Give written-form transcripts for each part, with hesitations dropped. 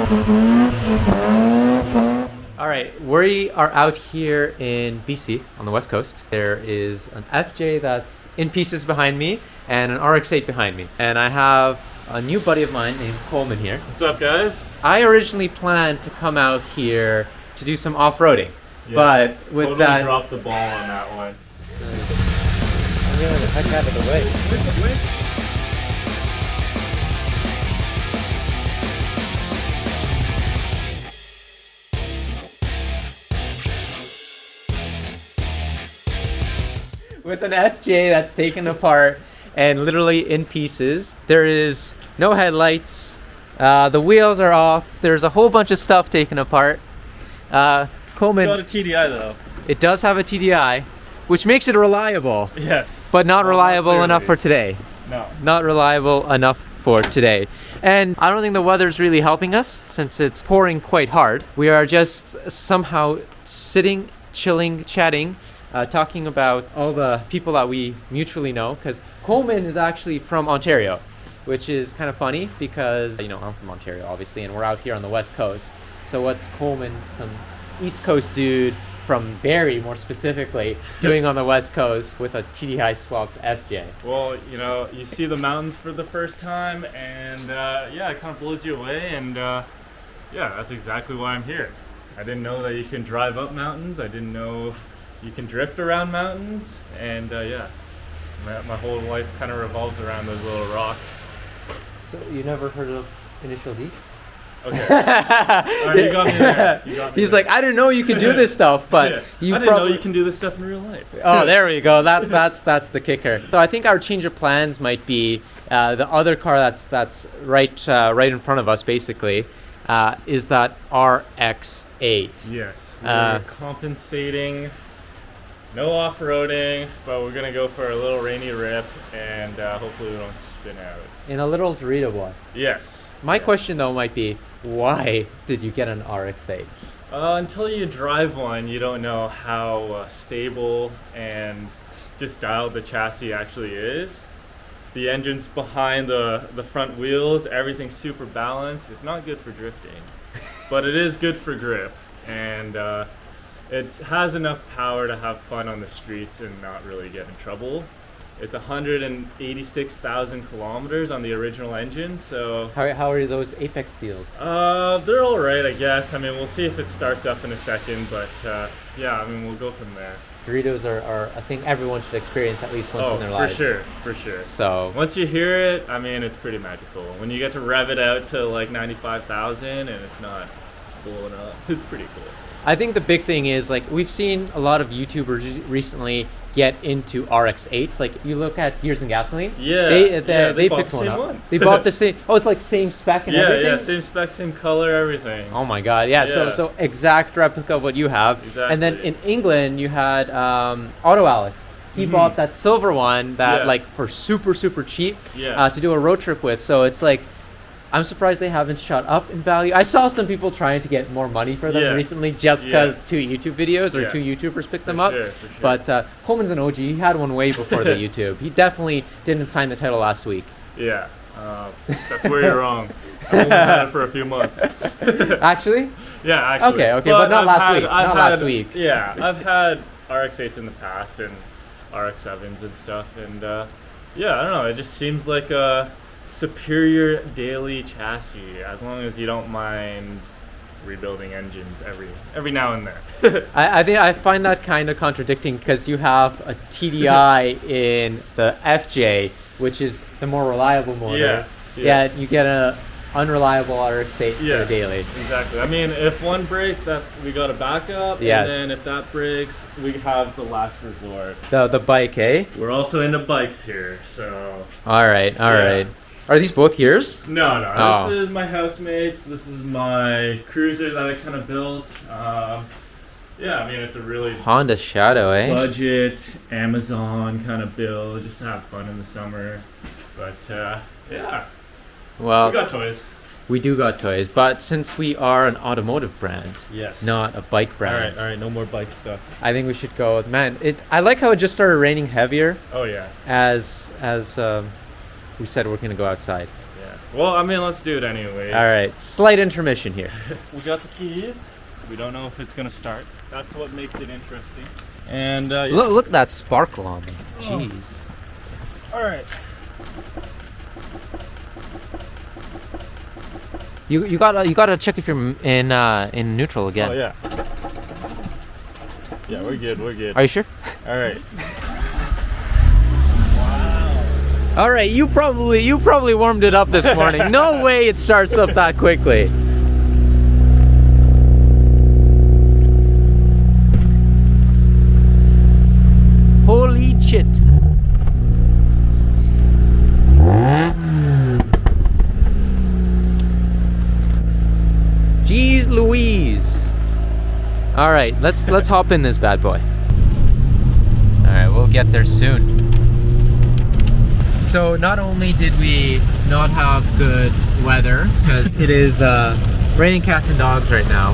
All right, we are out here in BC on the west coast. There is an FJ that's in pieces behind me and an RX-8 behind me. And I have a new buddy of mine named Colman here. What's up, guys? I originally planned to come out here to do some off-roading, but with totally that... dropped the ball on that one. I'm getting the heck out of the way. With an FJ that's taken apart and literally in pieces. There is no headlights. The wheels are off. There's a whole bunch of stuff taken apart. Colman, It's got a TDI though. it does have a TDI, which makes it reliable, Yes. but not Well, reliable not enough for clearly. today. No. Not reliable enough for today. And I don't think the weather's really helping us since it's pouring quite hard. We are just somehow sitting, chilling, chatting, talking about all the people that we mutually know, because Colman is actually from Ontario, which is kind of funny because, you know, I'm from Ontario, obviously, and we're out here on the west coast. So what's Colman, some east coast dude from Barrie, more specifically, doing on the west coast with a TDI swapped FJ? Well, you know, you see the mountains for the first time, and yeah, it kind of blows you away, and yeah, that's exactly why I'm here. I didn't know that you can drive up mountains. I didn't know you can drift around mountains, and yeah, my whole life kind of revolves around those little rocks. So you never heard of Initial D? Okay. All right, you got me there. You got me He's there. like, I didn't know you could do this stuff, but Yeah, you I didn't know you can do this stuff in real life. Oh, there we go. That's the kicker. So I think our change of plans might be the other car that's right in front of us, basically, is that RX-8. Yes. We're compensating. No off-roading, but we're gonna go for a little rainy rip, and hopefully we don't spin out. In a little Dorito boy. Yes. My question though might be, why did you get an RX-8? Until you drive one, you don't know how stable and just dialed the chassis actually is. The engine's behind the front wheels, everything's super balanced. It's not good for drifting, but it is good for grip, and it has enough power to have fun on the streets and not really get in trouble. It's 186,000 kilometers on the original engine, so... How are those Apex seals? They're all right, I guess. I mean, we'll see if it starts up in a second, but yeah, I mean, we'll go from there. Doritos are a thing everyone should experience at least once in their lives. For sure. So once you hear it, I mean, it's pretty magical. When you get to rev it out to like 95,000 and it's not blowing up, it's pretty cool. I think the big thing is, like, we've seen a lot of YouTubers recently get into RX-8s. Like, you look at Gears and Gasoline. Yeah. They bought picked the one same up. one. They bought the same. Oh, it's like same spec and everything. Yeah, same spec, same color, everything. Oh my God, yeah. Yeah. So exact replica of what you have. Exactly. And then in England, you had Auto Alex. He bought that silver one that like for super cheap to do a road trip with. So it's like, I'm surprised they haven't shot up in value. I saw some people trying to get more money for them recently just because 2 YouTube videos or 2 YouTubers picked them up. For sure. But Colman's an OG. He had one way before the YouTube. He definitely didn't sign the title last week. Yeah, that's where you're wrong. I've only had it for a few months. Actually? Yeah, actually. Okay, but not last week. Yeah, I've had RX-8s in the past and RX-7s and stuff, and yeah, I don't know. It just seems like a superior daily chassis, as long as you don't mind rebuilding engines every now and then. I think I find that kind of contradicting because you have a TDI in the FJ, which is the more reliable motor. Yeah, you get a unreliable RX-8 for daily. Exactly. I mean, if one breaks, we got a backup, and then if that breaks, we have the last resort. The bike, eh? We're also into bikes here, so. All right. Are these both yours? No. This is my housemate's. This is my cruiser that I kind of built. Yeah, I mean, it's a really Honda Shadow, eh? budget Amazon kind of build, just to have fun in the summer. But yeah. Well, we got toys. We do got toys, but since we are an automotive brand, not a bike brand. All right, no more bike stuff. I think we should go with, I like how it just started raining heavier. Oh yeah. As we said, we're gonna go outside. Yeah. Well, I mean, let's do it anyways. All right, slight intermission here. We got the keys. We don't know if it's gonna start. That's what makes it interesting. And yeah. Look at that sparkle on them. Jeez. All right. You gotta check if you're in neutral again. Oh yeah. Yeah, we're good. We're good. Are you sure? All right. All right, you probably warmed it up this morning. No way it starts up that quickly. Holy shit. Jeez Louise. All right, let's hop in this bad boy. All right, we'll get there soon. So not only did we not have good weather, because it is raining cats and dogs right now.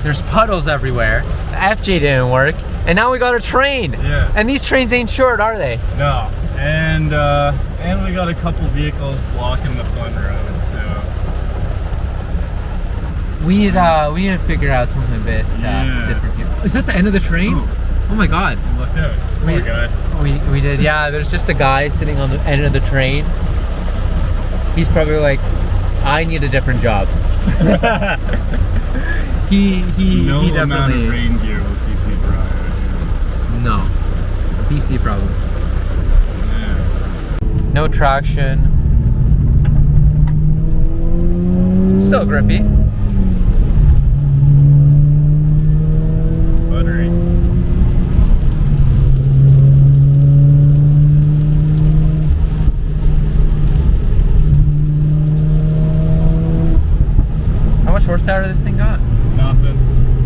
There's puddles everywhere. The FJ didn't work, and now we got a train. Yeah. And these trains ain't short, are they? No. And we got a couple vehicles blocking the fun road, so We need to figure out something a bit different here. Is that the end of the train? Ooh. Oh my god. Look out. Oh my god. We did, yeah, there's just a guy sitting on the end of the train. He's probably like, I need a different job. he No definitely, amount of rain gear will keep me dry right here. No. BC problems. Yeah. No traction. Still grippy. Sputtering. How much horsepower this thing got? Nothing.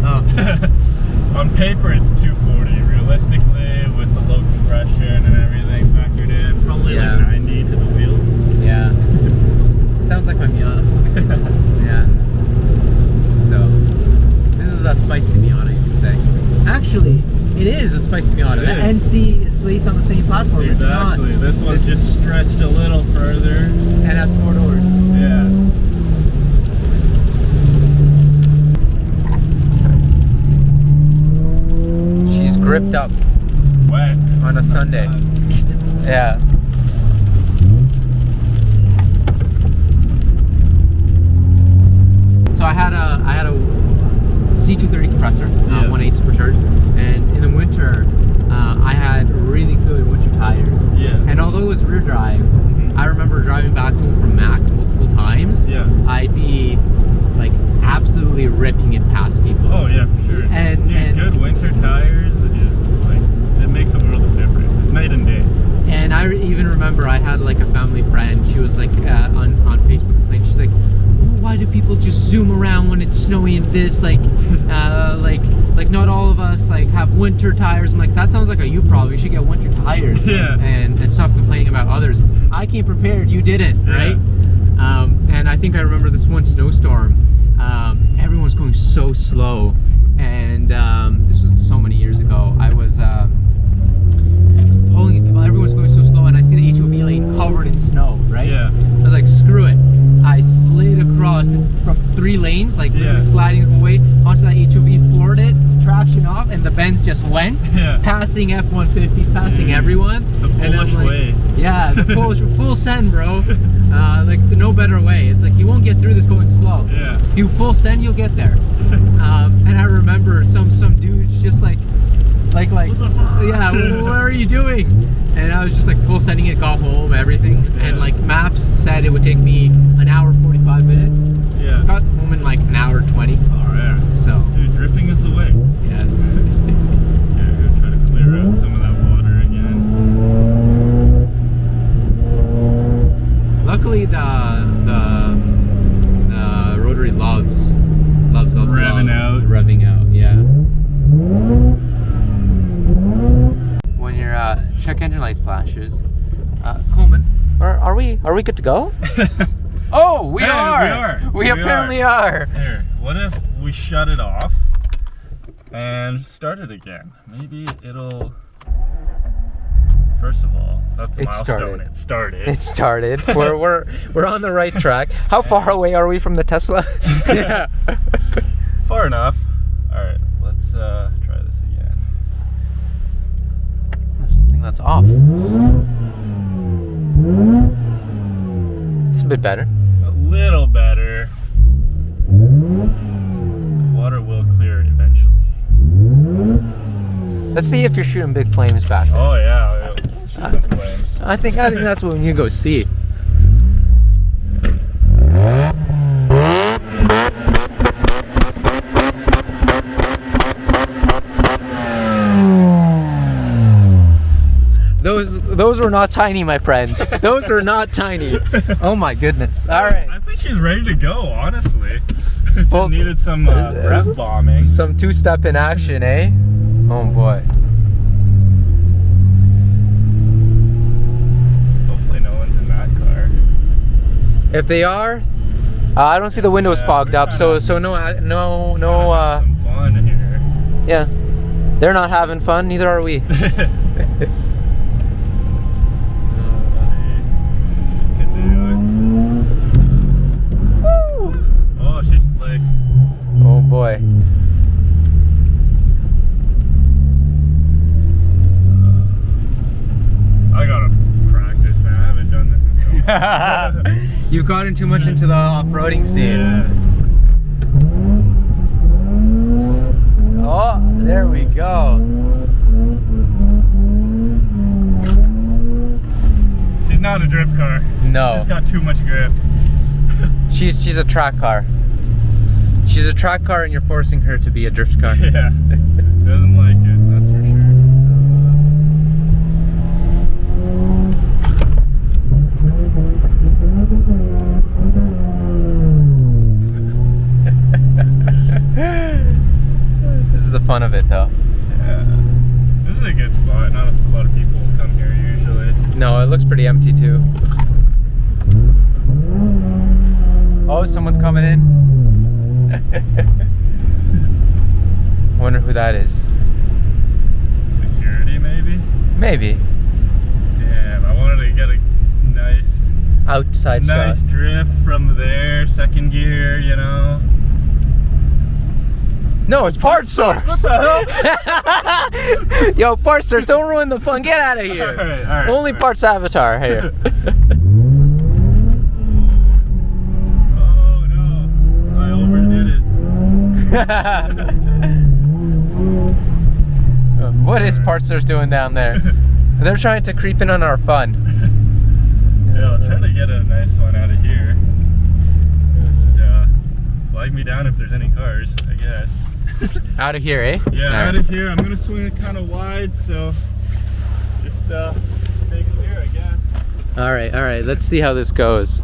Oh. On paper it's 240. Realistically, with the low compression and everything factored in, probably Yeah. like 90 to the wheels. Yeah. Sounds like my Miata. Yeah. So, this is a spicy Miata, you could say. Actually, it is a spicy Miata. It The is. NC is based on the same platform. Exactly. It's not. This one's just stretched a little further. And has 4 doors. Yeah. She's gripped up Wet. on a Sunday. Yeah. So I had a C230 compressor, 1.8 supercharged, and in the winter I had really good winter tires. Yeah. And although it was rear drive, I remember driving back home from Mac multiple times. Yeah. I'd be like absolutely ripping it past people. Oh yeah, for sure. And- Dude, and- good winter tires is like, it makes a world of difference. It's night and day. And I even remember I had like a family friend. She was like on Facebook playing. She's like, "Oh, why do people just zoom around when it's snowy and this? Like not all of us like have winter tires." I'm like, that sounds like a you problem. You should get winter tires. Yeah. And stop complaining about others. I came prepared. You didn't, Yeah. right? And I think I remember this one snowstorm. Everyone was going so slow, and this was so many years ago. I was following people. Everyone's going so slow, and I see the HOV lane covered in snow. Right? Yeah. I was like, screw it. I slid across from 3 lanes, like sliding the whole way onto that HOV, floored it, traction off, and the Benz just went, passing F-150s, passing everyone. The And I'm Polish like, way. Yeah, the Polish full send, bro. Like no better way. It's like you won't get through this going slow. Yeah. You full send, you'll get there. And I remember some dudes just like, yeah, what are you doing? And I was just like full sending it, got home, everything, and like maps said it would take me an hour 45 minutes. Yeah. Got home in like an hour 20. Alright. So Dude, drifting is the way. yes. Yeah, we're gonna try to clear out some of that water again. Luckily the rotary loves revving out. Yeah. When your check engine light flashes, Colman, are we good to go? Oh, we are. We apparently are. Here, what if we shut it off and start it again? Maybe it'll First of all, that's a It milestone. started. It started. It started. We're on the right track. How far away are we from the Tesla? Yeah. Far enough. All right, let's try this again. There's something that's off. It's a bit better. A little better. The water will clear eventually. Let's see if you're shooting big flames back there. Oh yeah, shoot some flames. I think that's what you go see. Those were not tiny, my friend. Those were not tiny. Oh my goodness. All right. I think she's ready to go, honestly. Just Well, needed some rev bombing. Some two-step in action, eh? Oh boy. Hopefully no one's in that car. If they are, I don't see the windows Yeah, fogged we're up, so no. Have some fun here. Yeah, they're not having fun. Neither are we. Let's see. Can do it. Oh, she's slick. Oh boy. I gotta practice, man. I haven't done this in so long. You've gotten too much into the off-roading scene. Yeah. Oh, there we go. She's not a drift car. No. She's got too much grip. She's a track car. She's a track car, and you're forcing her to be a drift car. Yeah. Doesn't like it, that's for sure. This is the fun of it, though. Yeah. This is a good spot. Not a lot of people come here usually. No, it looks pretty empty too. Oh, someone's coming in. Wonder who that is. Security, maybe? Maybe. Damn, I wanted to get a nice Outside nice shot. drift from there, second gear, you know. No, it's part source. What the hell? Yo, part source, don't ruin the fun. Get out of here. All right, Only parts avatar here. Oh no, I overdid it. What is part source doing down there? They're trying to creep in on our fun. Yeah, I'll try to get a nice one out of here. Just flag me down if there's any cars, I guess. Out of here, eh? Yeah, All out right. of here. I'm gonna swing it kind of wide, so just stay clear, I guess. All right. Let's see how this goes.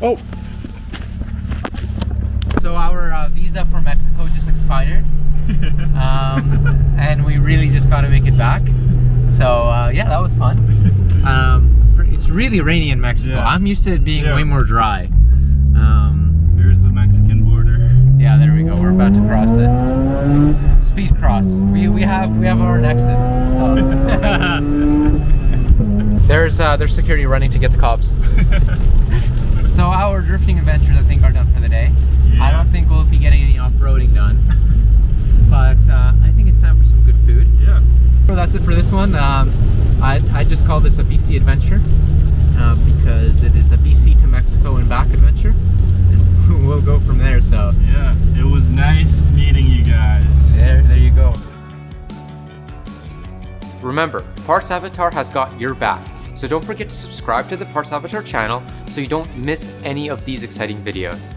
Oh, So our visa for Mexico just expired, and we really just got to make it back. So yeah, that was fun. It's really rainy in Mexico. Yeah. I'm used to it being Yeah. way more dry. here's the Mexican border. Yeah, there we go. We're about to cross it. Speed cross. We have our nexus. So. There's security running to get the cops. So our drifting adventures, I think, are done for the day. Yeah. I don't think we'll be getting any off-roading done, but I think it's time for some good food. Yeah. So that's it for this one. I just call this a BC adventure because it is a BC to Mexico and back adventure. And we'll go from there. So yeah, it was nice meeting you guys. there you go. Remember, Parts Avatar has got your back. So don't forget to subscribe to the Parts Avatar channel so you don't miss any of these exciting videos.